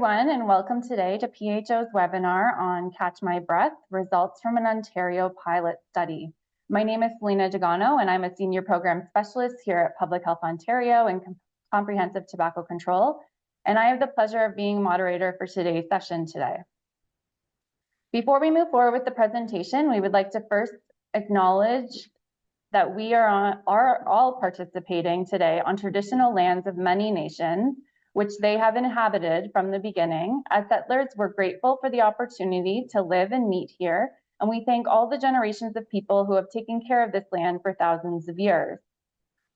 everyone, and welcome today to PHO's webinar on Catch My Breath, Results from an Ontario Pilot Study. My name is Selena Degano, and I'm a Senior Program Specialist here at Public Health Ontario and Comprehensive Tobacco Control, and I have the pleasure of being moderator for today's session today. Before we move forward with the presentation, we would like to first acknowledge that we are all participating today on traditional lands of many nations, which they have inhabited from the beginning. As settlers, we're grateful for the opportunity to live and meet here, and we thank all the generations of people who have taken care of this land for thousands of years.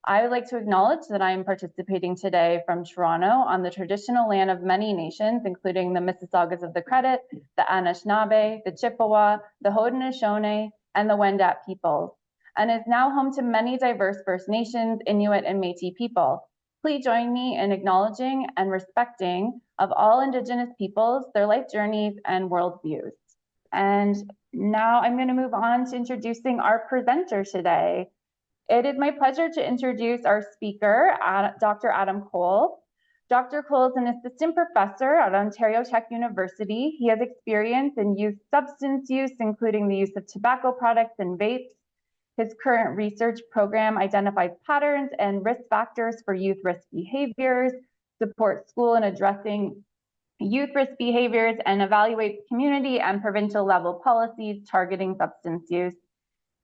I would like to acknowledge that I am participating today from Toronto on the traditional land of many nations, including the Mississaugas of the Credit, the Anishinaabe, the Chippewa, the Haudenosaunee, and the Wendat peoples, and is now home to many diverse First Nations, Inuit, and Métis people. Please join me in acknowledging and respecting of all Indigenous peoples, their life journeys, and worldviews. And now I'm going to move on to introducing our presenter today. It is my pleasure to introduce our speaker, Dr. Adam Cole. Dr. Cole is an assistant professor at Ontario Tech University. He has experience in youth substance use, including the use of tobacco products and vapes. His current research program identifies patterns and risk factors for youth risk behaviors, supports school in addressing youth risk behaviors, and evaluates community and provincial level policies targeting substance use.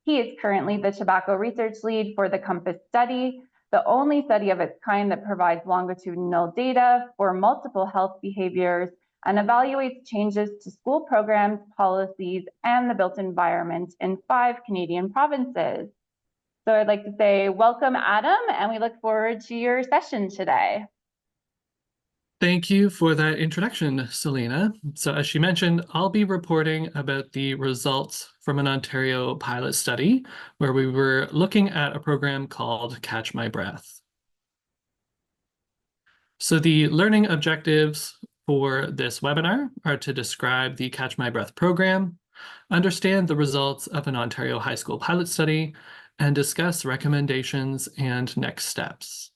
He is currently the tobacco research lead for the COMPASS study, the only study of its kind that provides longitudinal data for multiple health behaviors and evaluates changes to school programs, policies, and the built environment in 5 Canadian provinces. So I'd like to say welcome, Adam, and we look forward to your session today. Thank you for that introduction, Selena. So as she mentioned, I'll be reporting about the results from an Ontario pilot study where we were looking at a program called Catch My Breath. So the learning objectives for this webinar are to describe the Catch My Breath program, understand the results of an Ontario high school pilot study, and discuss recommendations and next steps.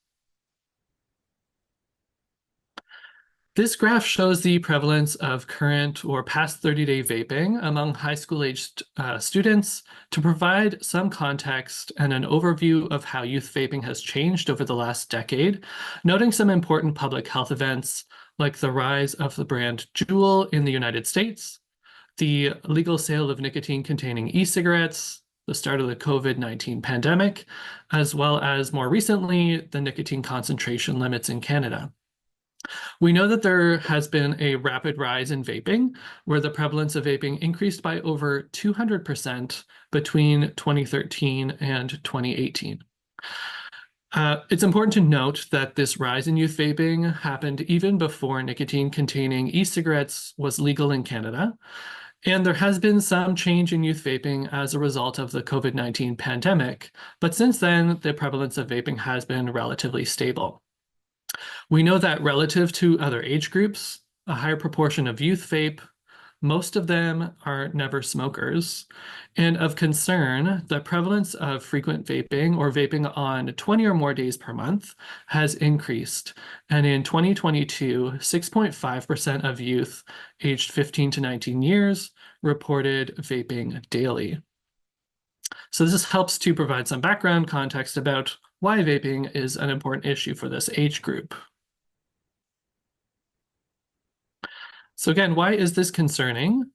This graph shows the prevalence of current or past 30-day vaping among high school-aged students to provide some context and an overview of how youth vaping has changed over the last decade, noting some important public health events like the rise of the brand Juul in the United States, the legal sale of nicotine-containing e-cigarettes, the start of the COVID-19 pandemic, as well as more recently, the nicotine concentration limits in Canada. We know that there has been a rapid rise in vaping, where the prevalence of vaping increased by over 200% between 2013 and 2018. It's important to note that this rise in youth vaping happened even before nicotine-containing e-cigarettes was legal in Canada, and there has been some change in youth vaping as a result of the COVID-19 pandemic, but since then, the prevalence of vaping has been relatively stable. We know that relative to other age groups, a higher proportion of youth vape, most of them are never smokers, and of concern, the prevalence of frequent vaping or vaping on 20 or more days per month has increased. And in 2022, 6.5% of youth aged 15 to 19 years reported vaping daily. So this helps to provide some background context about why vaping is an important issue for this age group. So again, why is this concerning?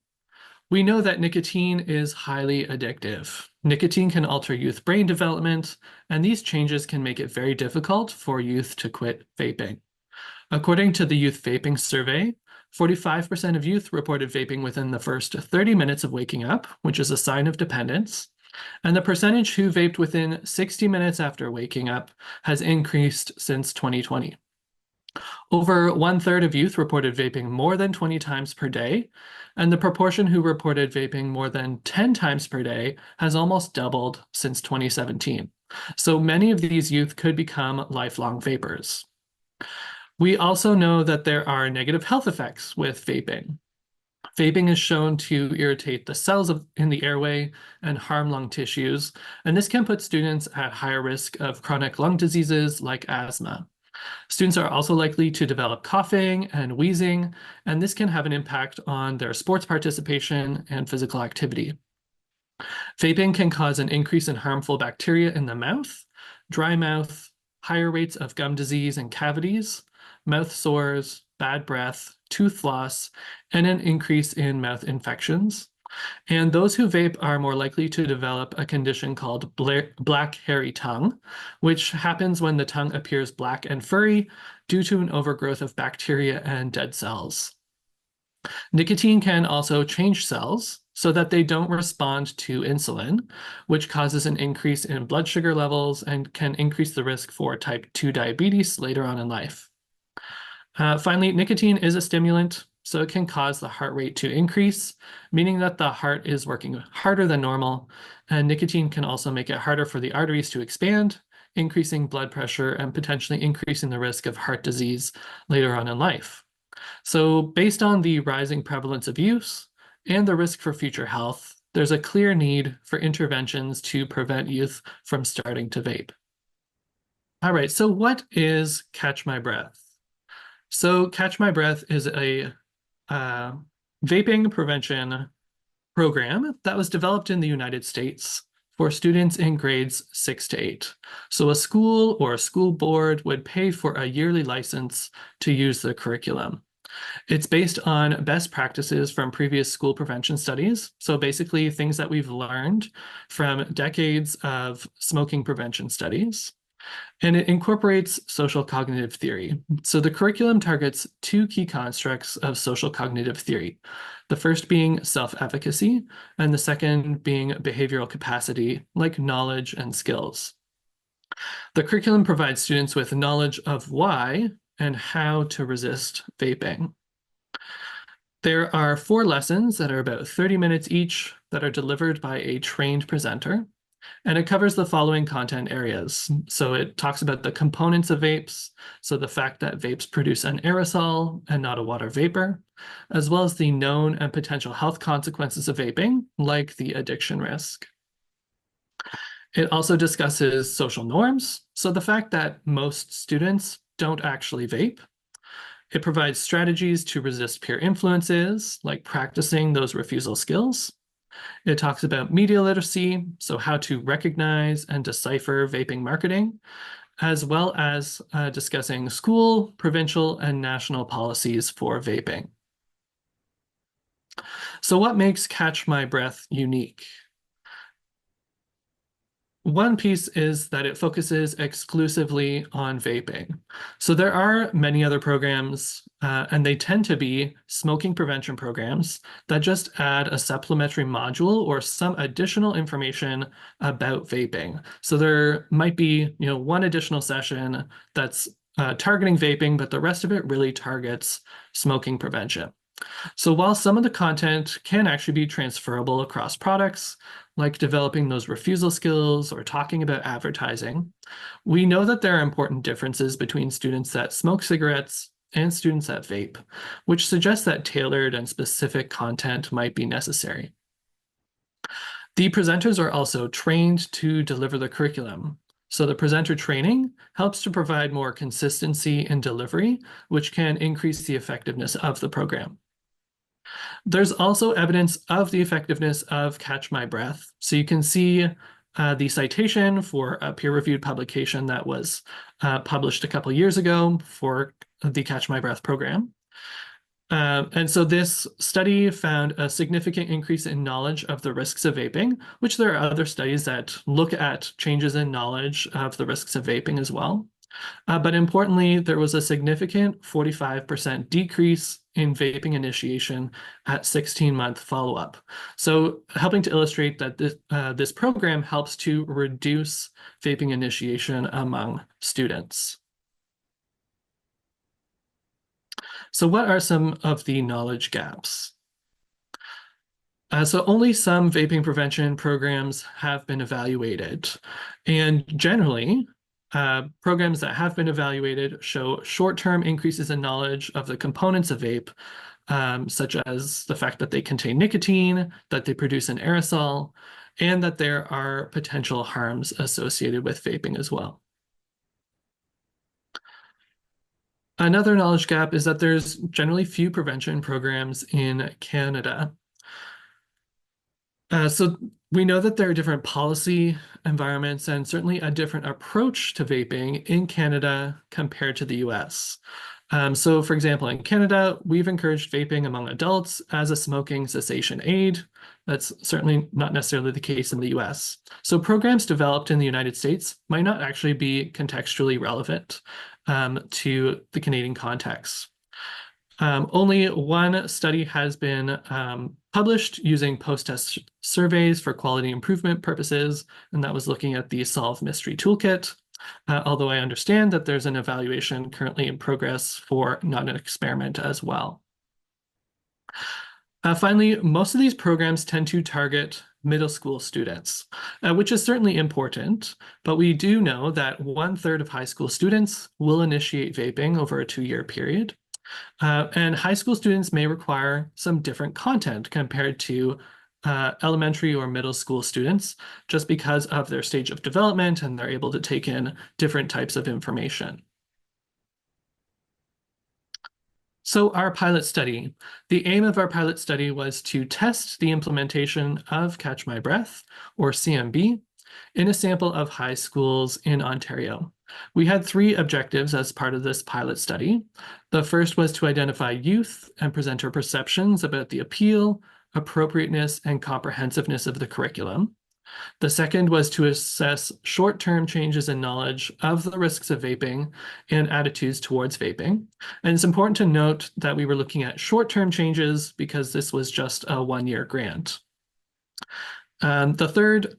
We know that nicotine is highly addictive. Nicotine can alter youth brain development, and these changes can make it very difficult for youth to quit vaping. According to the Youth Vaping Survey, 45% of youth reported vaping within the first 30 minutes of waking up, which is a sign of dependence. And the percentage who vaped within 60 minutes after waking up has increased since 2020. Over 1/3 of youth reported vaping more than 20 times per day, and the proportion who reported vaping more than 10 times per day has almost doubled since 2017. So many of these youth could become lifelong vapers. We also know that there are negative health effects with vaping. Vaping is shown to irritate the cells in the airway and harm lung tissues, and this can put students at higher risk of chronic lung diseases like asthma. Students are also likely to develop coughing and wheezing, and this can have an impact on their sports participation and physical activity. Vaping can cause an increase in harmful bacteria in the mouth, dry mouth, higher rates of gum disease and cavities, mouth sores, bad breath, tooth loss, and an increase in mouth infections. And those who vape are more likely to develop a condition called black hairy tongue, which happens when the tongue appears black and furry due to an overgrowth of bacteria and dead cells. Nicotine can also change cells so that they don't respond to insulin, which causes an increase in blood sugar levels and can increase the risk for type 2 diabetes later on in life. Finally, nicotine is a stimulant, so it can cause the heart rate to increase, meaning that the heart is working harder than normal, and nicotine can also make it harder for the arteries to expand, increasing blood pressure and potentially increasing the risk of heart disease later on in life. So based on the rising prevalence of use and the risk for future health, there's a clear need for interventions to prevent youth from starting to vape. All right, so what is Catch My Breath? So Catch My Breath is a vaping prevention program that was developed in the United States for students in grades 6 to 8. So a school or a school board would pay for a yearly license to use the curriculum. It's based on best practices from previous school prevention studies. So basically things that we've learned from decades of smoking prevention studies. And it incorporates social cognitive theory. So the curriculum targets two key constructs of social cognitive theory, the first being self-efficacy, and the second being behavioral capacity, like knowledge and skills. The curriculum provides students with knowledge of why and how to resist vaping. There are 4 lessons that are about 30 minutes each that are delivered by a trained presenter. And it covers the following content areas. So it talks about the components of vapes, so the fact that vapes produce an aerosol and not a water vapor, as well as the known and potential health consequences of vaping, like the addiction risk. It also discusses social norms, so the fact that most students don't actually vape. It provides strategies to resist peer influences, like practicing those refusal skills. It talks about media literacy, so how to recognize and decipher vaping marketing, as well as discussing school, provincial, and national policies for vaping. So what makes Catch My Breath unique? One piece is that it focuses exclusively on vaping. So there are many other programs, and they tend to be smoking prevention programs that just add a supplementary module or some additional information about vaping. So there might be, one additional session that's targeting vaping, but the rest of it really targets smoking prevention. So while some of the content can actually be transferable across products, like developing those refusal skills or talking about advertising, we know that there are important differences between students that smoke cigarettes and students that vape, which suggests that tailored and specific content might be necessary. The presenters are also trained to deliver the curriculum. So the presenter training helps to provide more consistency in delivery, which can increase the effectiveness of the program. There's also evidence of the effectiveness of Catch My Breath. So you can see the citation for a peer-reviewed publication that was published a couple years ago for the Catch My Breath program. And so this study found a significant increase in knowledge of the risks of vaping, which there are other studies that look at changes in knowledge of the risks of vaping as well. But importantly, there was a significant 45% decrease in vaping initiation at 16-month follow-up. So helping to illustrate that this program helps to reduce vaping initiation among students. So what are some of the knowledge gaps? So only some vaping prevention programs have been evaluated. And generally, programs that have been evaluated show short-term increases in knowledge of the components of vape, such as the fact that they contain nicotine, that they produce an aerosol, and that there are potential harms associated with vaping as well. Another knowledge gap is that there's generally few prevention programs in Canada. So we know that there are different policy environments and certainly a different approach to vaping in Canada compared to the US. So for example, in Canada, we've encouraged vaping among adults as a smoking cessation aid. That's certainly not necessarily the case in the US. So programs developed in the United States might not actually be contextually relevant to the Canadian context. Only one study has been published using post-test surveys for quality improvement purposes, and that was looking at the Solve Mystery Toolkit. Although I understand that there's an evaluation currently in progress for not an experiment as well. Finally, most of these programs tend to target middle school students, which is certainly important, but we do know that 1/3 of high school students will initiate vaping over a 2-year period. And high school students may require some different content compared to elementary or middle school students, just because of their stage of development and they're able to take in different types of information. So our pilot study, the aim of our pilot study was to test the implementation of Catch My Breath, or CMB, in a sample of high schools in Ontario. We had 3 objectives as part of this pilot study. The first was to identify youth and presenter perceptions about the appeal, appropriateness, and comprehensiveness of the curriculum. The second was to assess short-term changes in knowledge of the risks of vaping and attitudes towards vaping. And it's important to note that we were looking at short-term changes because this was just a 1-year grant. The third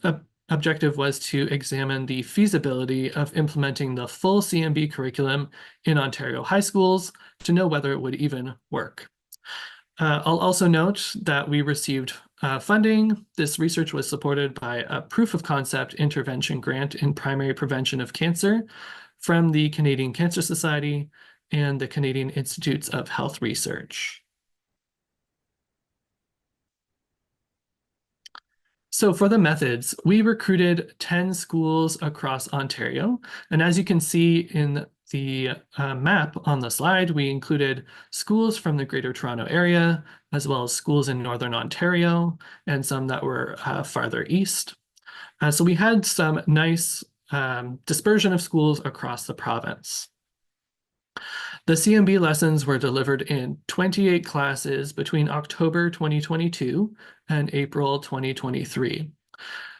objective was to examine the feasibility of implementing the full CMB curriculum in Ontario high schools to know whether it would even work. I'll also note that we received funding. This research was supported by a proof of concept intervention grant in primary prevention of cancer from the Canadian Cancer Society and the Canadian Institutes of Health Research. So for the methods, we recruited 10 schools across Ontario. And as you can see in the map on the slide, we included schools from the Greater Toronto Area, as well as schools in Northern Ontario, and some that were farther east. So we had some nice dispersion of schools across the province. The CMB lessons were delivered in 28 classes between October 2022 and April 2023.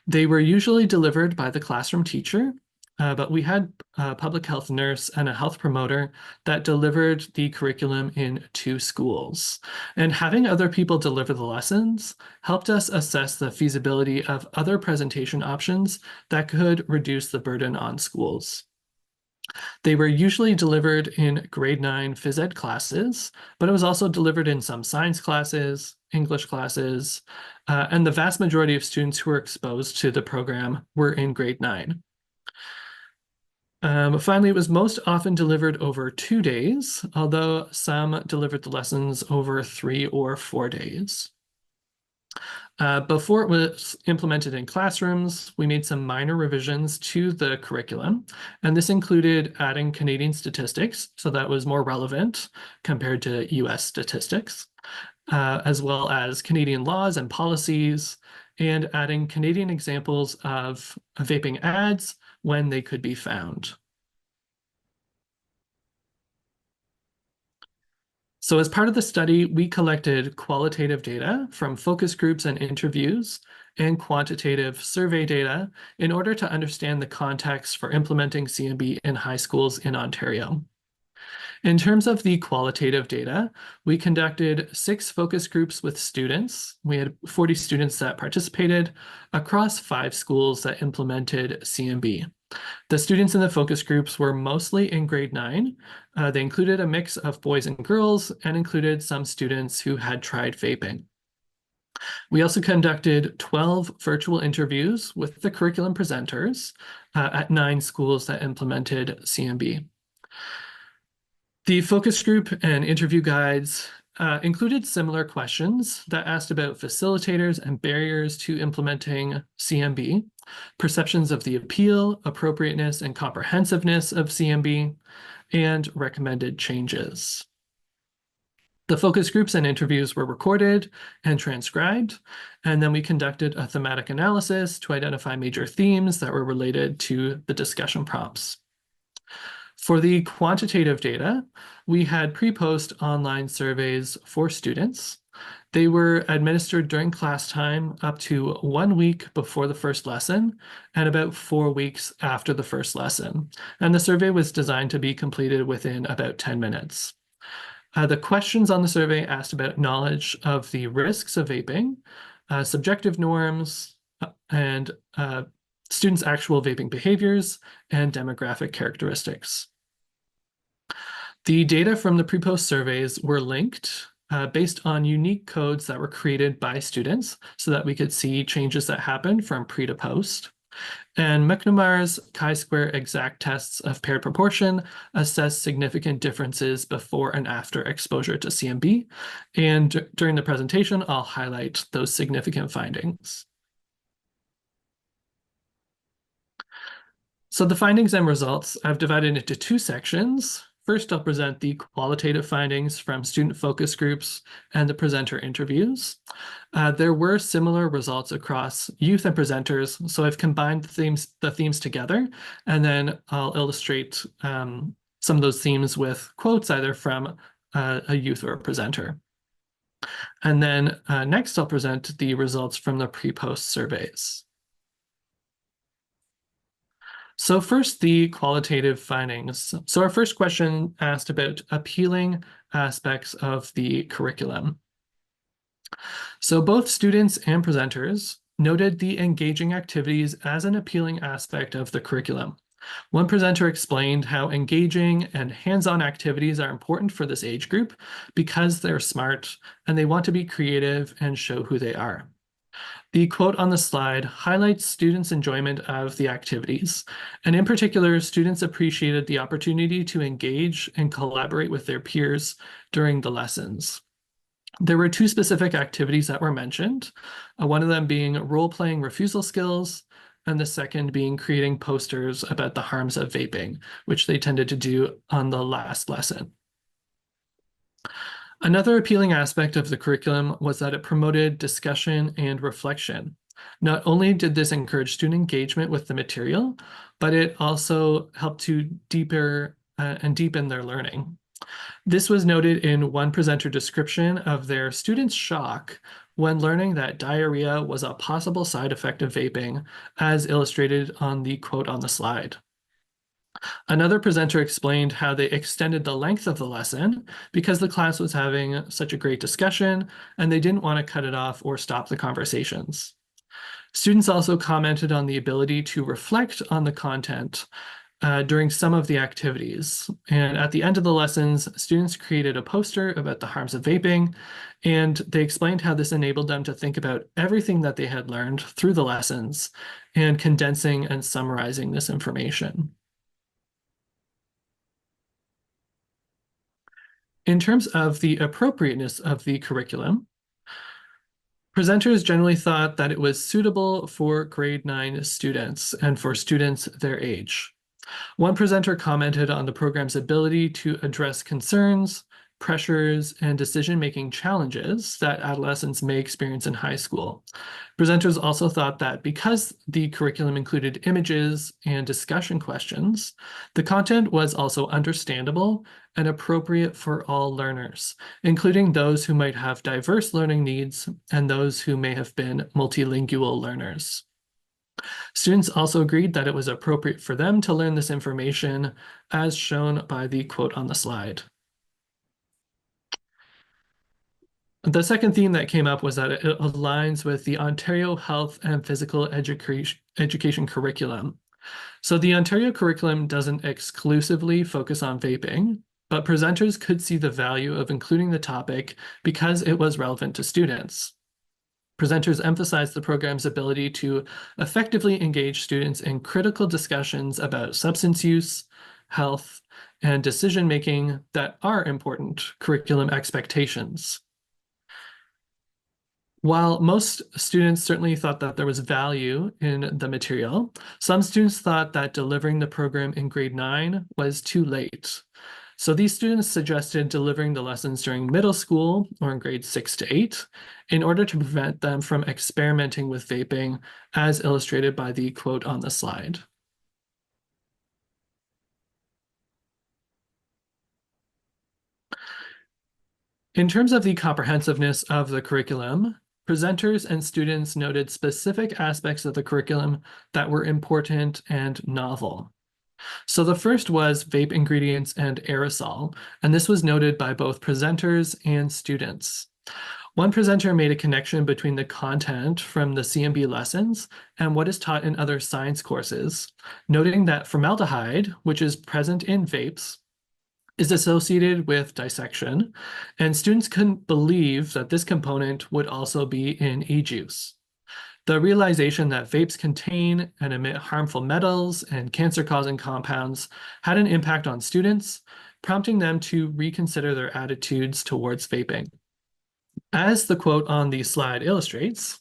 They were usually delivered by the classroom teacher, but we had a public health nurse and a health promoter that delivered the curriculum in 2 schools. And having other people deliver the lessons helped us assess the feasibility of other presentation options that could reduce the burden on schools. They were usually delivered in grade 9 phys ed classes, but it was also delivered in some science classes, English classes, and the vast majority of students who were exposed to the program were in grade 9. Finally, it was most often delivered over 2 days, although some delivered the lessons over 3 or 4 days. Before it was implemented in classrooms, we made some minor revisions to the curriculum, and this included adding Canadian statistics, so that was more relevant compared to US statistics, as well as Canadian laws and policies, and adding Canadian examples of vaping ads when they could be found. So as part of the study, we collected qualitative data from focus groups and interviews and quantitative survey data in order to understand the context for implementing CMB in high schools in Ontario. In terms of the qualitative data, we conducted 6 focus groups with students. We had 40 students that participated across 5 schools that implemented CMB. The students in the focus groups were mostly in grade 9. They included a mix of boys and girls and included some students who had tried vaping. We also conducted 12 virtual interviews with the curriculum presenters at 9 schools that implemented CMB. The focus group and interview guides included similar questions that asked about facilitators and barriers to implementing CMB, perceptions of the appeal, appropriateness, and comprehensiveness of CMB, and recommended changes. The focus groups and interviews were recorded and transcribed, and then we conducted a thematic analysis to identify major themes that were related to the discussion prompts. For the quantitative data, we had pre-post online surveys for students. They were administered during class time up to 1 week before the first lesson and about 4 weeks after the first lesson. And the survey was designed to be completed within about 10 minutes. The questions on the survey asked about knowledge of the risks of vaping, subjective norms, and students' actual vaping behaviors and demographic characteristics. The data from the pre-post surveys were linked based on unique codes that were created by students so that we could see changes that happened from pre to post. And McNamar's chi-square exact tests of paired proportion assess significant differences before and after exposure to CMB. And during the presentation, I'll highlight those significant findings. So the findings and results I've divided into 2 sections. First, I'll present the qualitative findings from student focus groups and the presenter interviews. There were similar results across youth and presenters, so I've combined the themes together, and then I'll illustrate some of those themes with quotes either from a youth or a presenter. And then next, I'll present the results from the pre-post surveys. So first, the qualitative findings. So our first question asked about appealing aspects of the curriculum. So both students and presenters noted the engaging activities as an appealing aspect of the curriculum. One presenter explained how engaging and hands-on activities are important for this age group because they're smart and they want to be creative and show who they are. The quote on the slide highlights students' enjoyment of the activities, and in particular, students appreciated the opportunity to engage and collaborate with their peers during the lessons. There were 2 specific activities that were mentioned, one of them being role-playing refusal skills, and the second being creating posters about the harms of vaping, which they tended to do on the last lesson. Another appealing aspect of the curriculum was that it promoted discussion and reflection. Not only did this encourage student engagement with the material, but it also helped to deepen their learning. This was noted in one presenter description of their students' shock when learning that diarrhea was a possible side effect of vaping, as illustrated on the quote on the slide. Another presenter explained how they extended the length of the lesson because the class was having such a great discussion and they didn't want to cut it off or stop the conversations. Students also commented on the ability to reflect on the content during some of the activities. And at the end of the lessons, students created a poster about the harms of vaping, and they explained how this enabled them to think about everything that they had learned through the lessons and condensing and summarizing this information. In terms of the appropriateness of the curriculum, presenters generally thought that it was suitable for grade 9 students and for students their age. One presenter commented on the program's ability to address concerns, pressures, and decision-making challenges that adolescents may experience in high school. Presenters also thought that because the curriculum included images and discussion questions, the content was also understandable and appropriate for all learners, including those who might have diverse learning needs and those who may have been multilingual learners. Students also agreed that it was appropriate for them to learn this information, as shown by the quote on the slide. The second theme that came up was that it aligns with the Ontario Health and Physical Education curriculum. So the Ontario curriculum doesn't exclusively focus on vaping, but presenters could see the value of including the topic because it was relevant to students. Presenters emphasized the program's ability to effectively engage students in critical discussions about substance use, health, and decision-making that are important curriculum expectations. While most students certainly thought that there was value in the material, some students thought that delivering the program in grade 9 was too late. So these students suggested delivering the lessons during middle school or in grades 6 to 8 in order to prevent them from experimenting with vaping, as illustrated by the quote on the slide. In terms of the comprehensiveness of the curriculum, presenters and students noted specific aspects of the curriculum that were important and novel. So the first was vape ingredients and aerosol, and this was noted by both presenters and students. One presenter made a connection between the content from the CMB lessons and what is taught in other science courses, noting that formaldehyde, which is present in vapes, is associated with dissection, and students couldn't believe that this component would also be in e-juice. The realization that vapes contain and emit harmful metals and cancer-causing compounds had an impact on students, prompting them to reconsider their attitudes towards vaping. As the quote on the slide illustrates,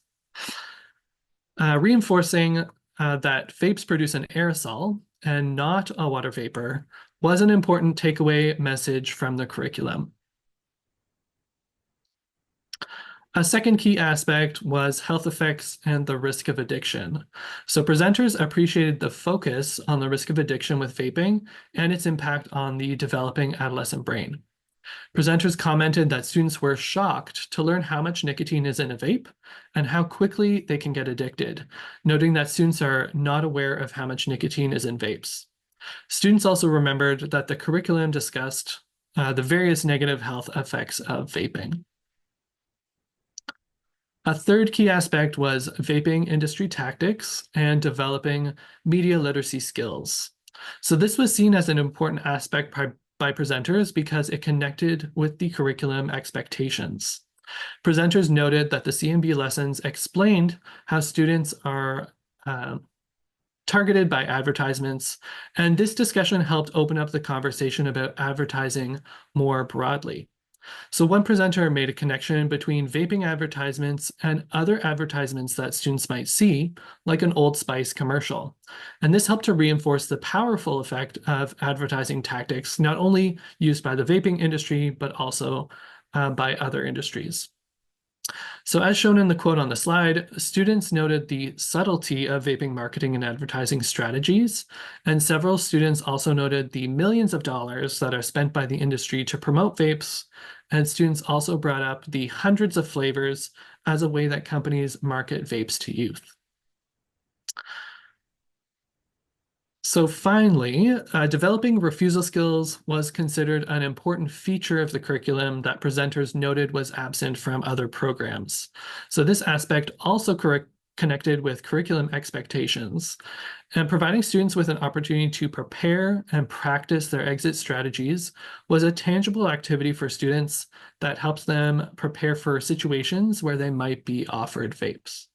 reinforcing that vapes produce an aerosol and not a water vapor was an important takeaway message from the curriculum. A second key aspect was health effects and the risk of addiction. So presenters appreciated the focus on the risk of addiction with vaping and its impact on the developing adolescent brain. Presenters commented that students were shocked to learn how much nicotine is in a vape and how quickly they can get addicted, noting that students are not aware of how much nicotine is in vapes. Students also remembered that the curriculum discussed the various negative health effects of vaping. A third key aspect was vaping industry tactics and developing media literacy skills. So this was seen as an important aspect by presenters because it connected with the curriculum expectations. Presenters noted that the CMB lessons explained how students are targeted by advertisements, and this discussion helped open up the conversation about advertising more broadly. So one presenter made a connection between vaping advertisements and other advertisements that students might see, like an Old Spice commercial. And this helped to reinforce the powerful effect of advertising tactics, not only used by the vaping industry, but also by other industries. So as shown in the quote on the slide, students noted the subtlety of vaping marketing and advertising strategies, and several students also noted the millions of dollars that are spent by the industry to promote vapes, and students also brought up the hundreds of flavors as a way that companies market vapes to youth. So finally, developing refusal skills was considered an important feature of the curriculum that presenters noted was absent from other programs. So this aspect also connected with curriculum expectations, and providing students with an opportunity to prepare and practice their exit strategies was a tangible activity for students that helps them prepare for situations where they might be offered vapes.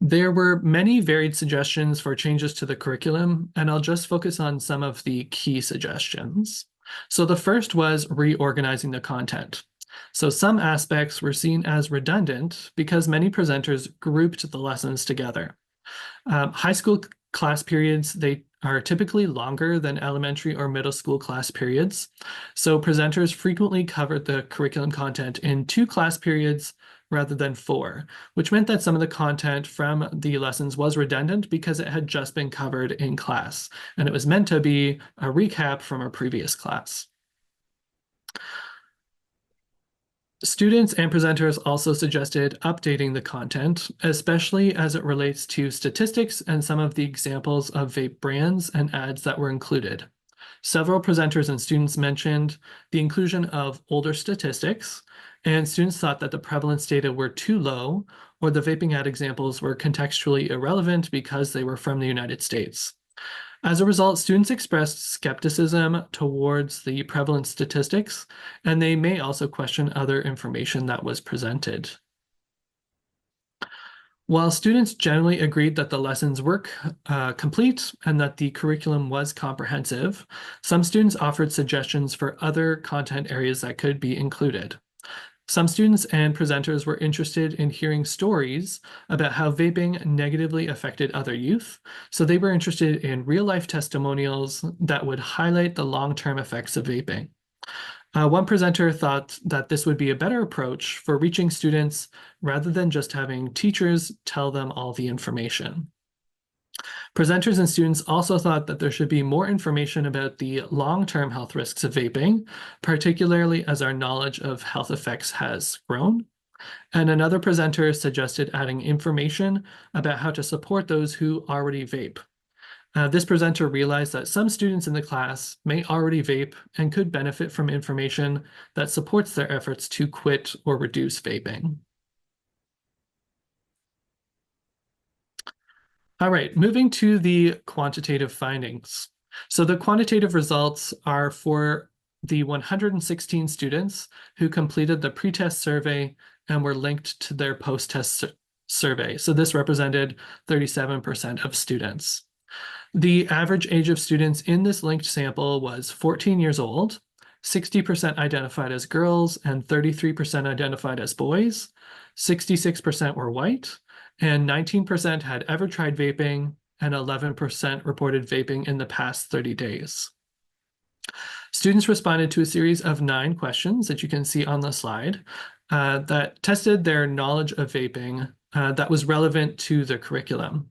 There were many varied suggestions for changes to the curriculum, and I'll just focus on some of the key suggestions. So the first was reorganizing the content. So some aspects were seen as redundant because many presenters grouped the lessons together. High school class periods, they are typically longer than elementary or middle school class periods. So presenters frequently covered the curriculum content in 2 class periods rather than 4, which meant that some of the content from the lessons was redundant because it had just been covered in class, and it was meant to be a recap from a previous class. Students and presenters also suggested updating the content, especially as it relates to statistics and some of the examples of vape brands and ads that were included. Several presenters and students mentioned the inclusion of older statistics, and students thought that the prevalence data were too low or the vaping ad examples were contextually irrelevant because they were from the United States. As a result, students expressed skepticism towards the prevalence statistics, and they may also question other information that was presented. While students generally agreed that the lessons were complete and that the curriculum was comprehensive, some students offered suggestions for other content areas that could be included. Some students and presenters were interested in hearing stories about how vaping negatively affected other youth, so they were interested in real-life testimonials that would highlight the long-term effects of vaping. One presenter thought that this would be a better approach for reaching students rather than just having teachers tell them all the information. Presenters and students also thought that there should be more information about the long-term health risks of vaping, particularly as our knowledge of health effects has grown. And another presenter suggested adding information about how to support those who already vape. This presenter realized that some students in the class may already vape and could benefit from information that supports their efforts to quit or reduce vaping. All right, moving to the quantitative findings. So the quantitative results are for the 116 students who completed the pretest survey and were linked to their post-test survey. So this represented 37% of students. The average age of students in this linked sample was 14 years old, 60% identified as girls and 33% identified as boys, 66% were white, and 19% had ever tried vaping, and 11% reported vaping in the past 30 days. Students responded to a series of 9 questions that you can see on the slide that tested their knowledge of vaping that was relevant to the curriculum.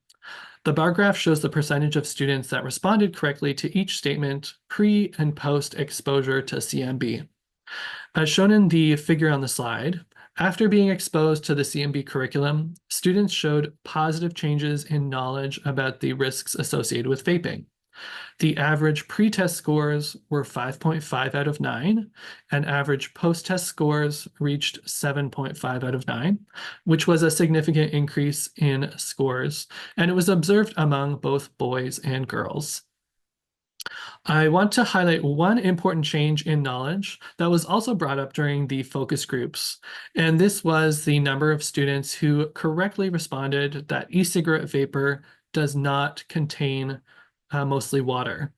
The bar graph shows the percentage of students that responded correctly to each statement pre and post exposure to CMB. As shown in the figure on the slide, after being exposed to the CMB curriculum, students showed positive changes in knowledge about the risks associated with vaping. The average pre-test scores were 5.5 out of 9, and average post-test scores reached 7.5 out of 9, which was a significant increase in scores, and it was observed among both boys and girls. I want to highlight one important change in knowledge that was also brought up during the focus groups, and this was the number of students who correctly responded that e-cigarette vapor does not contain mostly water.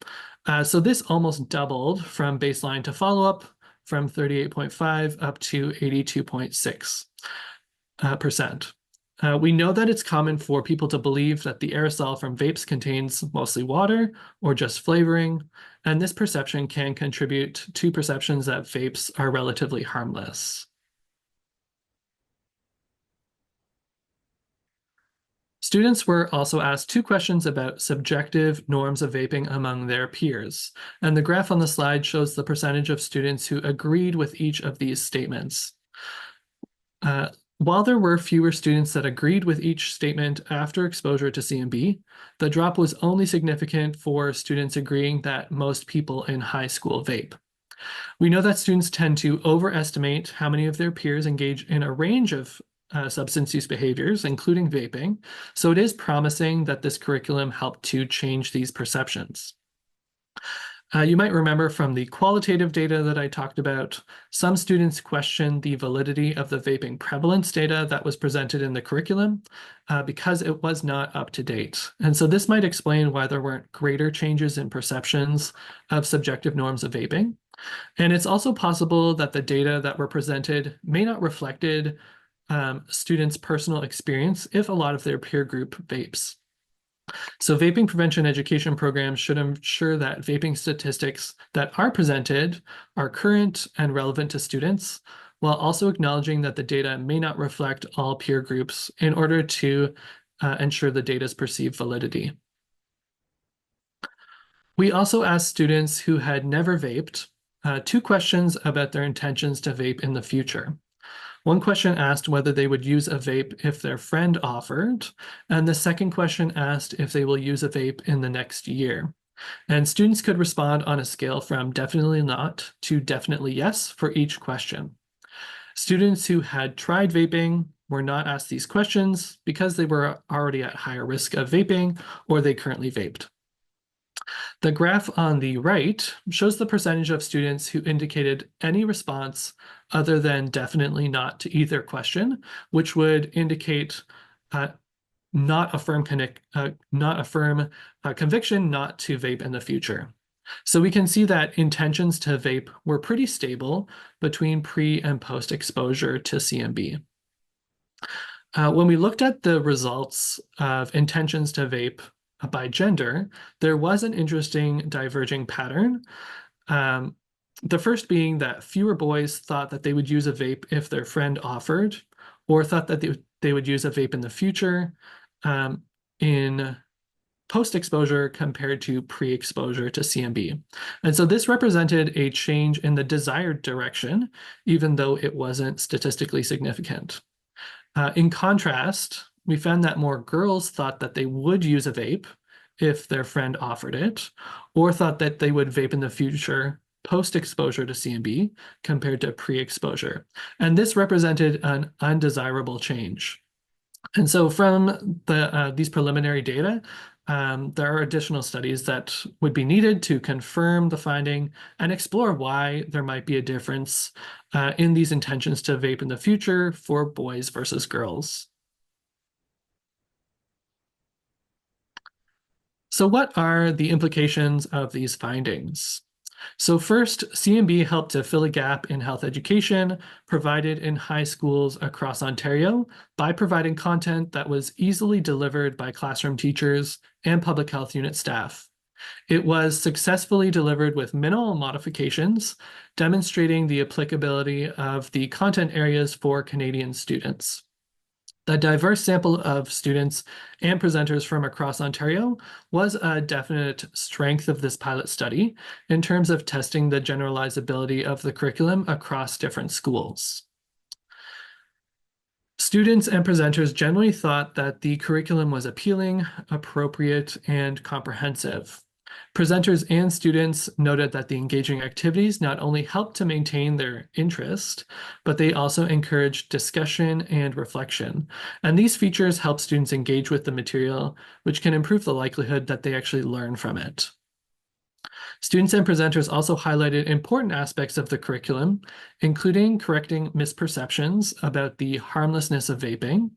So this almost doubled from baseline to follow-up from 38.5 up to 82.6%. We know that it's common for people to believe that the aerosol from vapes contains mostly water or just flavoring, and this perception can contribute to perceptions that vapes are relatively harmless. Students were also asked 2 questions about subjective norms of vaping among their peers, and the graph on the slide shows the percentage of students who agreed with each of these statements. While there were fewer students that agreed with each statement after exposure to CMB, the drop was only significant for students agreeing that most people in high school vape. We know that students tend to overestimate how many of their peers engage in a range of substance use behaviors, including vaping, so it is promising that this curriculum helped to change these perceptions. You might remember from the qualitative data that I talked about, some students questioned the validity of the vaping prevalence data that was presented in the curriculum because it was not up to date. And so this might explain why there weren't greater changes in perceptions of subjective norms of vaping. And it's also possible that the data that were presented may not reflected students' personal experience if a lot of their peer group vapes. So vaping prevention education programs should ensure that vaping statistics that are presented are current and relevant to students, while also acknowledging that the data may not reflect all peer groups in order to ensure the data's perceived validity. We also asked students who had never vaped 2 questions about their intentions to vape in the future. One question asked whether they would use a vape if their friend offered, and the second question asked if they will use a vape in the next year. And students could respond on a scale from definitely not to definitely yes for each question. Students who had tried vaping were not asked these questions because they were already at higher risk of vaping or they currently vaped. The graph on the right shows the percentage of students who indicated any response other than definitely not to either question, which would indicate not a firm conviction not to vape in the future. So we can see that intentions to vape were pretty stable between pre and post exposure to CMB. When we looked at the results of intentions to vape by gender, there was an interesting diverging pattern. The first being that fewer boys thought that they would use a vape if their friend offered, or thought that they would use a vape in the future in post-exposure compared to pre-exposure to CMB. And so this represented a change in the desired direction, even though it wasn't statistically significant. In contrast, we found that more girls thought that they would use a vape if their friend offered it, or thought that they would vape in the future post-exposure to CMB compared to pre-exposure. And this represented an undesirable change. And so from these preliminary data, there are additional studies that would be needed to confirm the finding and explore why there might be a difference in these intentions to vape in the future for boys versus girls. So what are the implications of these findings? So first, CMB helped to fill a gap in health education provided in high schools across Ontario by providing content that was easily delivered by classroom teachers and public health unit staff. It was successfully delivered with minimal modifications, demonstrating the applicability of the content areas for Canadian students. The diverse sample of students and presenters from across Ontario was a definite strength of this pilot study in terms of testing the generalizability of the curriculum across different schools. Students and presenters generally thought that the curriculum was appealing, appropriate, and comprehensive. Presenters and students noted that the engaging activities not only helped to maintain their interest, but they also encouraged discussion and reflection. And these features help students engage with the material, which can improve the likelihood that they actually learn from it. Students and presenters also highlighted important aspects of the curriculum, including correcting misperceptions about the harmlessness of vaping,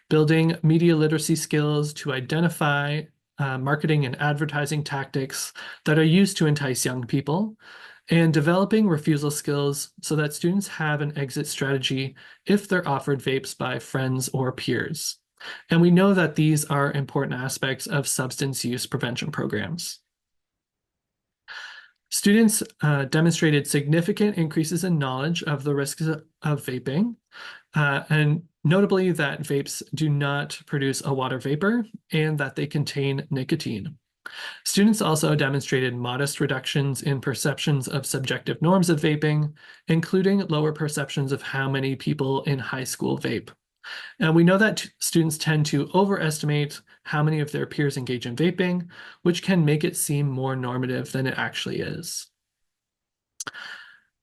building media literacy skills to identify marketing and advertising tactics that are used to entice young people, and developing refusal skills so that students have an exit strategy if they're offered vapes by friends or peers. And we know that these are important aspects of substance use prevention programs. Students demonstrated significant increases in knowledge of the risks of vaping, and notably that vapes do not produce a water vapor and that they contain nicotine. Students also demonstrated modest reductions in perceptions of subjective norms of vaping, including lower perceptions of how many people in high school vape. And we know that students tend to overestimate how many of their peers engage in vaping, which can make it seem more normative than it actually is.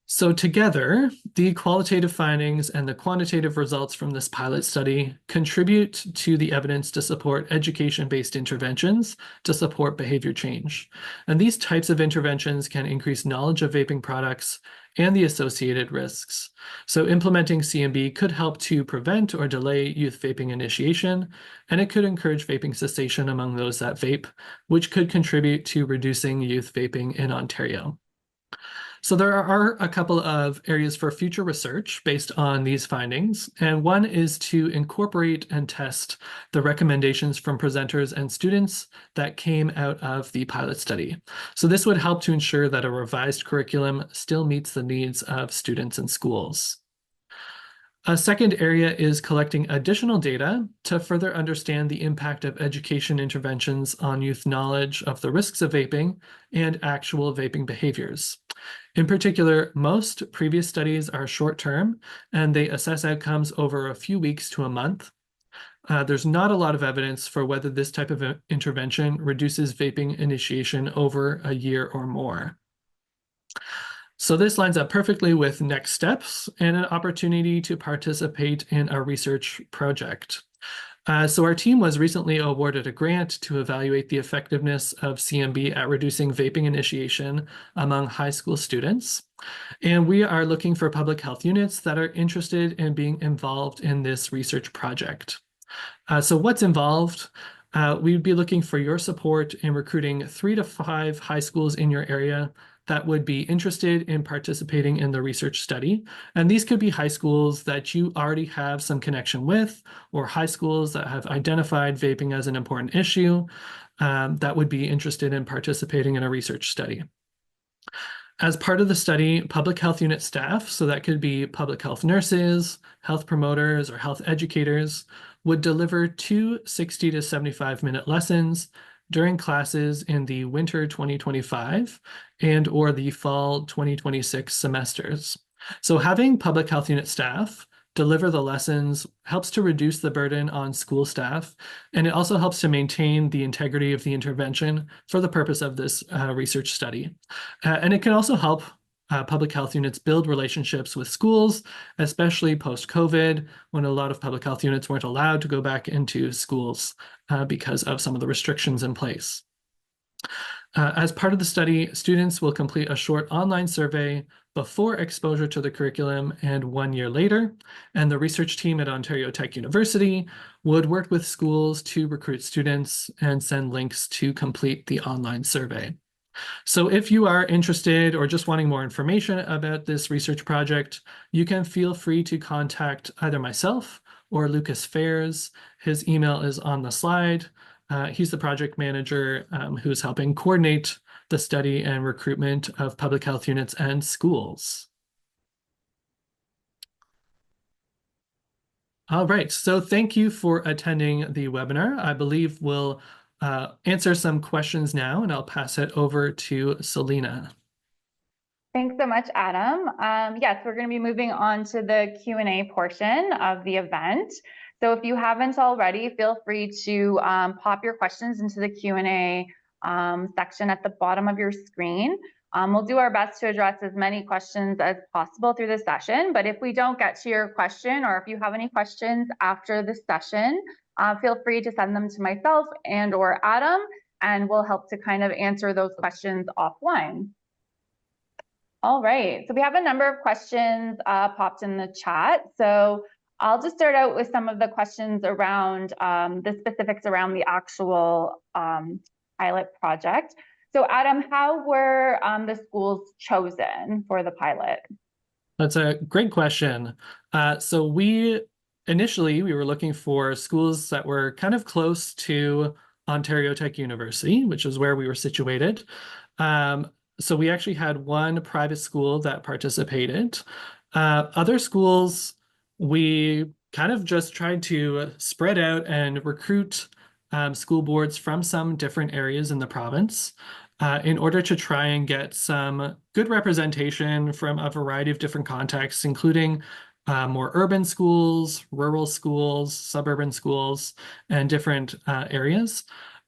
So together, the qualitative findings and the quantitative results from this pilot study contribute to the evidence to support education-based interventions to support behavior change. And these types of interventions can increase knowledge of vaping products and the associated risks. So implementing CMB could help to prevent or delay youth vaping initiation, and it could encourage vaping cessation among those that vape, which could contribute to reducing youth vaping in Ontario. So there are a couple of areas for future research based on these findings, and one is to incorporate and test the recommendations from presenters and students that came out of the pilot study. So this would help to ensure that a revised curriculum still meets the needs of students and schools. A second area is collecting additional data to further understand the impact of education interventions on youth knowledge of the risks of vaping and actual vaping behaviors. In particular, most previous studies are short-term and they assess outcomes over a few weeks to a month. There's not a lot of evidence for whether this type of intervention reduces vaping initiation over a year or more. So this lines up perfectly with next steps and an opportunity to participate in a research project. So our team was recently awarded a grant to evaluate the effectiveness of CMB at reducing vaping initiation among high school students. And we are looking for public health units that are interested in being involved in this research project. So what's involved? We would be looking for your support in recruiting 3 to 5 high schools in your area that would be interested in participating in the research study. And these could be high schools that you already have some connection with, or high schools that have identified vaping as an important issue that would be interested in participating in a research study. As part of the study, public health unit staff, so that could be public health nurses, health promoters, or health educators, would deliver 2 60 to 75-minute lessons during classes in the winter 2025 and or the fall 2026 semesters. So having public health unit staff deliver the lessons helps to reduce the burden on school staff, and it also helps to maintain the integrity of the intervention for the purpose of this research study. And it can also help public health units build relationships with schools, especially post-COVID, when a lot of public health units weren't allowed to go back into schools because of some of the restrictions in place. As part of the study, students will complete a short online survey before exposure to the curriculum and 1 year later, and the research team at Ontario Tech University would work with schools to recruit students and send links to complete the online survey. So if you are interested or just wanting more information about this research project, you can feel free to contact either myself or Lucas Fairs. His email is on the slide. He's the project manager who's helping coordinate the study and recruitment of public health units and schools. All right, so thank you for attending the webinar. I believe we'll answer some questions now, and I'll pass it over to Selena. Thanks so much, Adam. Yes, we're going to be moving on to the Q&A portion of the event. So if you haven't already, feel free to pop your questions into the Q&A section at the bottom of your screen. We'll do our best to address as many questions as possible through the session, but if we don't get to your question, or if you have any questions after the session, feel free to send them to myself and or Adam, and we'll help to kind of answer those questions offline. All right, so we have a number of questions popped in the chat. So I'll just start out with some of the questions around the specifics around the actual pilot project. So Adam, how were the schools chosen for the pilot? That's a great question. So initially we were looking for schools that were kind of close to Ontario Tech University, which is where we were situated. So we actually had one private school that participated. Other schools, we kind of just tried to spread out and recruit school boards from some different areas in the province in order to try and get some good representation from a variety of different contexts, including more urban schools, rural schools, suburban schools, and different areas.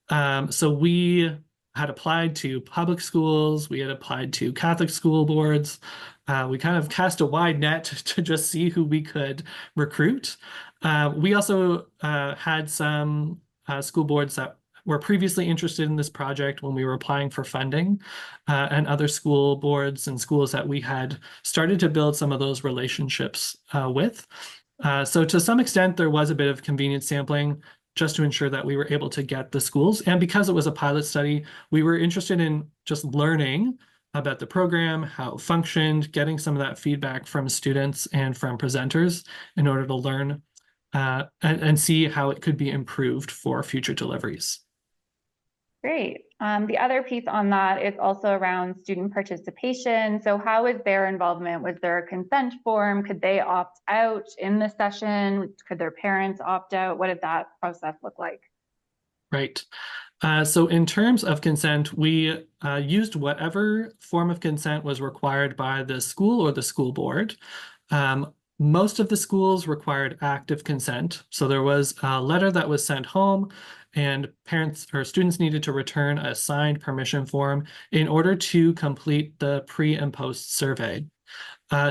So we had applied to public schools, we had applied to Catholic school boards. We kind of cast a wide net to just see who we could recruit. We also had some school boards that were previously interested in this project when we were applying for funding, and other school boards and schools that we had started to build some of those relationships with. So to some extent, there was a bit of convenient sampling just to ensure that we were able to get the schools. And because it was a pilot study, we were interested in just learning about the program, how it functioned, getting some of that feedback from students and from presenters in order to learn and see how it could be improved for future deliveries. Great. The other piece on that is also around student participation. So how is their involvement? Was there a consent form? Could they opt out in the session? Could their parents opt out? What did that process look like? Right. So in terms of consent, we used whatever form of consent was required by the school or the school board. Most of the schools required active consent. So there was a letter that was sent home, and parents or students needed to return a signed permission form in order to complete the pre and post survey.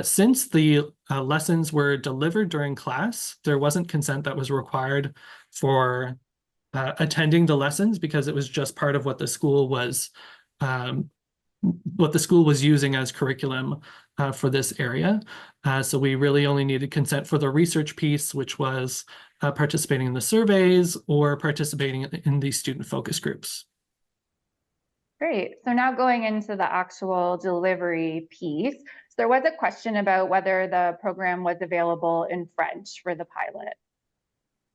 Since the lessons were delivered during class, there wasn't consent that was required for attending the lessons because it was just part of what the school was what the school was using as curriculum for this area. So we really only needed consent for the research piece, which was participating in the surveys or participating in the student focus groups. Great. So now going into the actual delivery piece, so there was a question about whether the program was available in French for the pilot.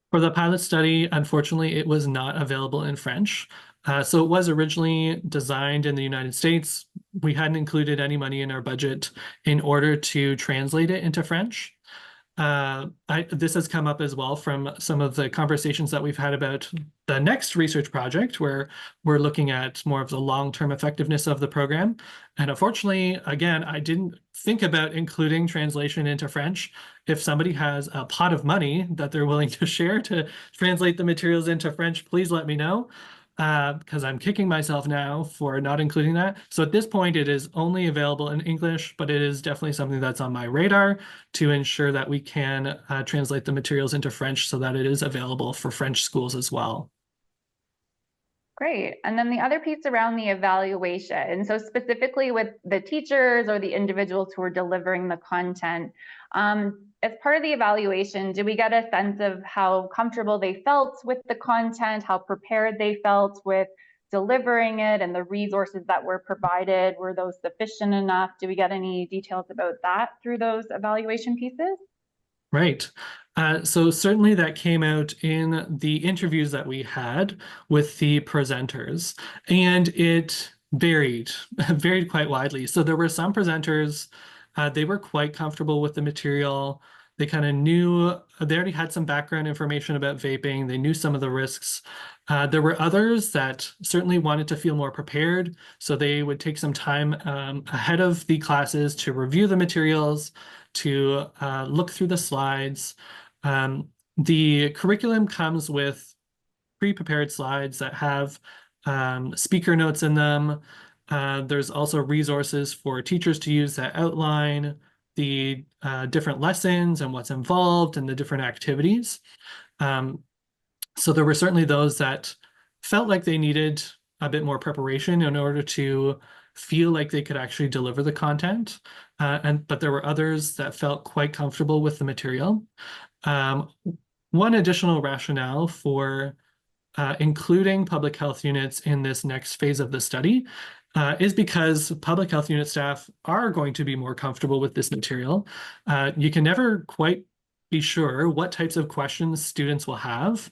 For the pilot study, unfortunately, it was not available in French. So it was originally designed in the United States. We hadn't included any money in our budget in order to translate it into French. This has come up as well from some of the conversations that we've had about the next research project, where we're looking at more of the long-term effectiveness of the program. And unfortunately, again, I didn't think about including translation into French. If somebody has a pot of money that they're willing to share to translate the materials into French, please let me know. Because I'm kicking myself now for not including that. So at this point, it is only available in English, but it is definitely something that's on my radar to ensure that we can translate the materials into French so that it is available for French schools as well. Great. And then the other piece around the evaluation. So specifically with the teachers or the individuals who are delivering the content, as part of the evaluation, did we get a sense of how comfortable they felt with the content, how prepared they felt with delivering it, and the resources that were provided? Were those sufficient enough? Do we get any details about that through those evaluation pieces? Right. So certainly that came out in the interviews that we had with the presenters, and it varied, varied quite widely. So there were some presenters, they were quite comfortable with the material. They kind of knew, they already had some background information about vaping. They knew some of the risks. There were others that certainly wanted to feel more prepared. So they would take some time ahead of the classes to review the materials, to look through the slides. The curriculum comes with pre-prepared slides that have speaker notes in them. There's also resources for teachers to use that outline the different lessons and what's involved and the different activities. So there were certainly those that felt like they needed a bit more preparation in order to feel like they could actually deliver the content. But there were others that felt quite comfortable with the material. One additional rationale for including public health units in this next phase of the study is because public health unit staff are going to be more comfortable with this material. You can never quite be sure what types of questions students will have.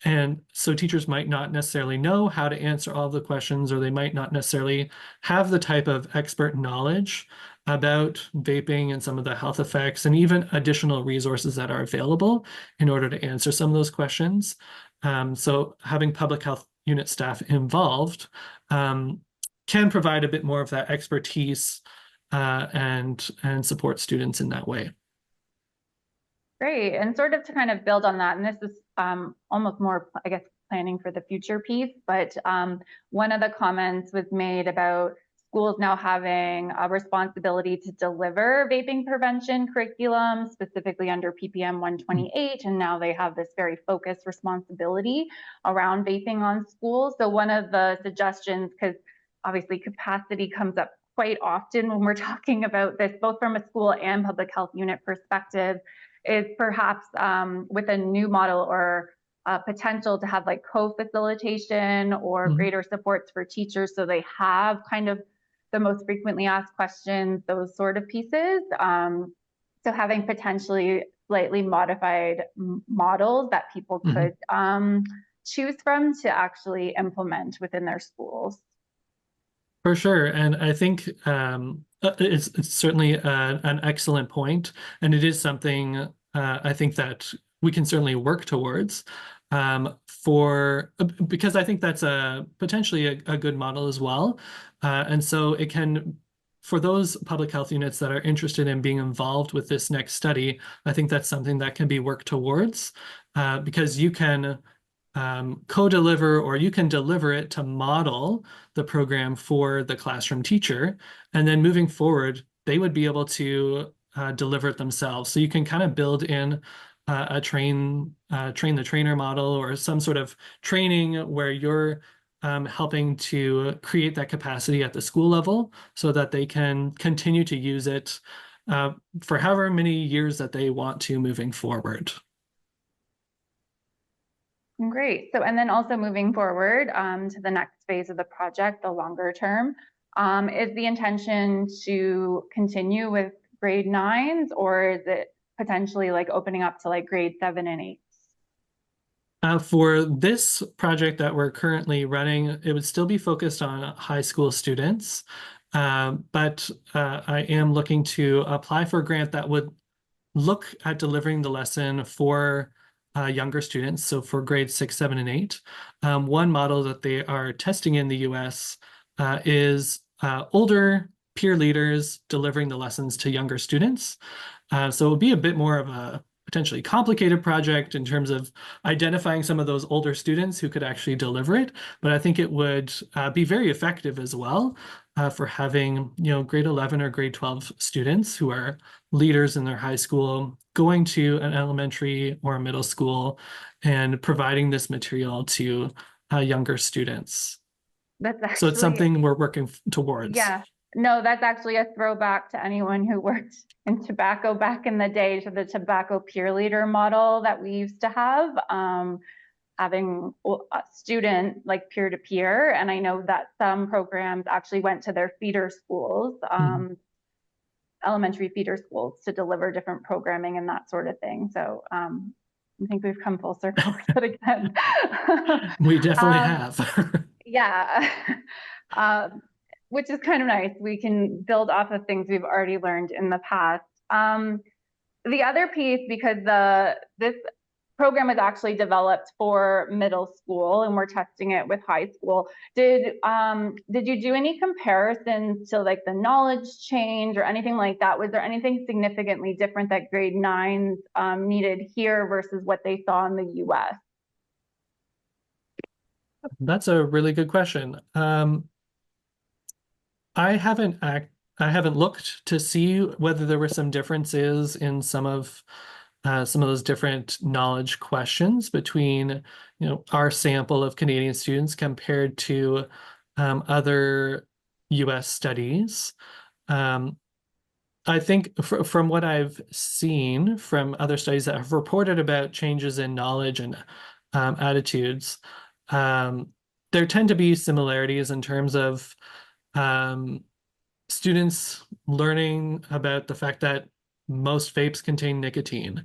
And so teachers might not necessarily know how to answer all of the questions, or they might not necessarily have the type of expert knowledge about vaping and some of the health effects and even additional resources that are available in order to answer some of those questions. So having public health unit staff involved can provide a bit more of that expertise and support students in that way. Great. And sort of to kind of build on that, and this is almost more, I guess, planning for the future piece, but one of the comments was made about schools now having a responsibility to deliver vaping prevention curriculum, specifically under PPM 128, and now they have this very focused responsibility around vaping on schools. So one of the suggestions, because obviously capacity comes up quite often when we're talking about this, both from a school and public health unit perspective, is perhaps with a new model or potential to have like co-facilitation or greater supports for teachers so they have kind of the most frequently asked questions, those sort of pieces. So having potentially slightly modified models that people could choose from to actually implement within their schools. For sure. And I think it's certainly an excellent point, and it is something I think that we can certainly work towards because I think that's potentially a good model as well. And so it can, for those public health units that are interested in being involved with this next study, I think that's something that can be worked towards because you can co-deliver, or you can deliver it to model the program for the classroom teacher. And then moving forward, they would be able to deliver it themselves. So you can kind of build in a train the trainer model, or some sort of training where you're helping to create that capacity at the school level so that they can continue to use it for however many years that they want to moving forward. Great. So, and then also moving forward to the next phase of the project, the longer term, is the intention to continue with grade 9s, or is it potentially like opening up to like grade 7 and 8? For this project that we're currently running, it would still be focused on high school students, but I am looking to apply for a grant that would look at delivering the lesson for younger students, so for grades 6, 7, and 8. One model that they are testing in the US is older peer leaders delivering the lessons to younger students. So it would be a bit more of a potentially complicated project in terms of identifying some of those older students who could actually deliver it, but I think it would be very effective as well for having, grade 11 or grade 12 students who are leaders in their high school going to an elementary or a middle school and providing this material to younger students. That's So it's actually, something we're working towards. yeah, no, that's actually a throwback to anyone who worked in tobacco back in the day, to the tobacco peer leader model that we used to have, having a student like peer to peer. And I know that some programs actually went to their feeder schools, elementary feeder schools, to deliver different programming and that sort of thing. So I think we've come full circle with it again. We definitely have. Yeah. Which is kind of nice. We can build off of things we've already learned in the past. The other piece, because this program is actually developed for middle school and we're testing it with high school. Did you do any comparisons to like the knowledge change or anything like that? Was there anything significantly different that grade 9s needed here versus what they saw in the US? That's a really good question. I haven't looked to see whether there were some differences in some of those different knowledge questions between, our sample of Canadian students compared to other US studies. I think from what I've seen from other studies that have reported about changes in knowledge and attitudes, there tend to be similarities in terms of students learning about the fact that most vapes contain nicotine,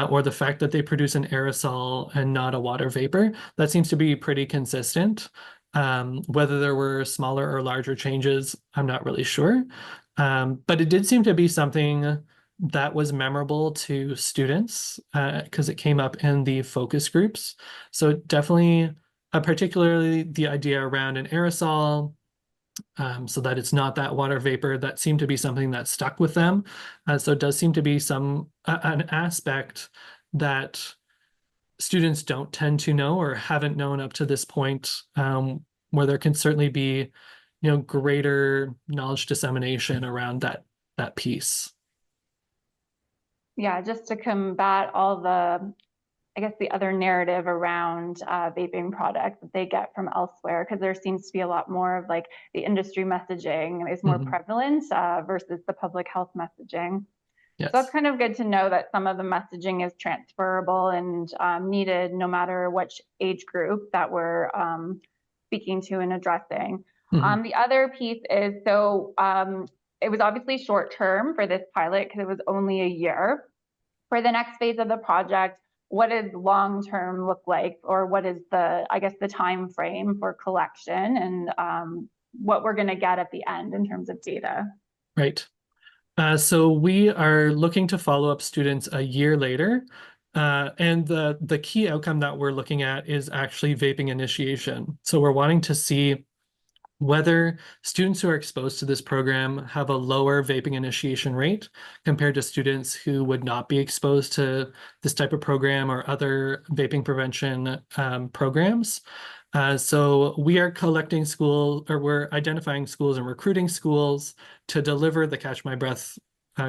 or the fact that they produce an aerosol and not a water vapor. That seems to be pretty consistent. Whether there were smaller or larger changes, I'm not really sure. But it did seem to be something that was memorable to students because it came up in the focus groups. So definitely, particularly the idea around an aerosol, so that it's not that water vapor, that seemed to be something that stuck with them. So it does seem to be an aspect that students don't tend to know or haven't known up to this point, where there can certainly be, greater knowledge dissemination around that piece. Yeah, just to combat all the, I guess, the other narrative around vaping products that they get from elsewhere, because there seems to be a lot more of like the industry messaging is more prevalent versus the public health messaging. Yes. So it's kind of good to know that some of the messaging is transferable and needed no matter which age group that we're speaking to and addressing. The other piece is, so it was obviously short term for this pilot because it was only a year. For the next phase of the project, what does long term look like, or what is the time frame for collection and what we're going to get at the end in terms of data? Right. So we are looking to follow up students a year later. And the key outcome that we're looking at is actually vaping initiation. So we're wanting to see whether students who are exposed to this program have a lower vaping initiation rate compared to students who would not be exposed to this type of program or other vaping prevention programs. So we are we're identifying schools and recruiting schools to deliver the Catch My Breath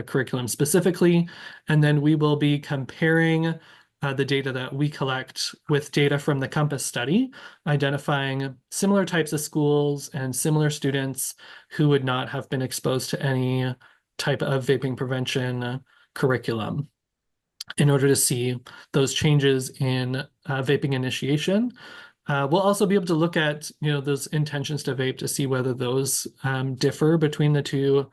curriculum specifically. And then we will be comparing the data that we collect with data from the Compass study, identifying similar types of schools and similar students who would not have been exposed to any type of vaping prevention curriculum in order to see those changes in vaping initiation. We'll also be able to look at, those intentions to vape to see whether those differ between the two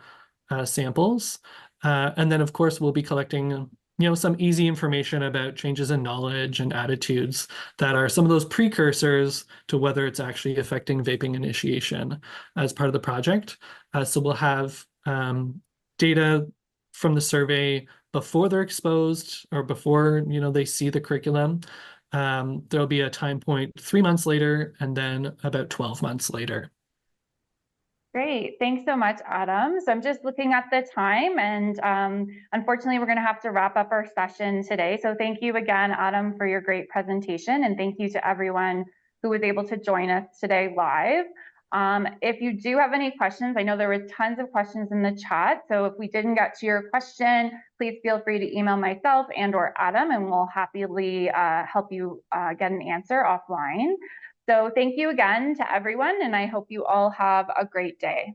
samples. And then, of course, we'll be collecting, some easy information about changes in knowledge and attitudes that are some of those precursors to whether it's actually affecting vaping initiation as part of the project. So we'll have data from the survey before they're exposed or before, they see the curriculum. There'll be a time point 3 months later and then about 12 months later. Great. Thanks so much, Adam. So I'm just looking at the time, and unfortunately, we're going to have to wrap up our session today. So thank you again, Adam, for your great presentation, and thank you to everyone who was able to join us today live. If you do have any questions, I know there were tons of questions in the chat. So if we didn't get to your question, please feel free to email myself and/or Adam, and we'll happily help you get an answer offline. So thank you again to everyone, and I hope you all have a great day.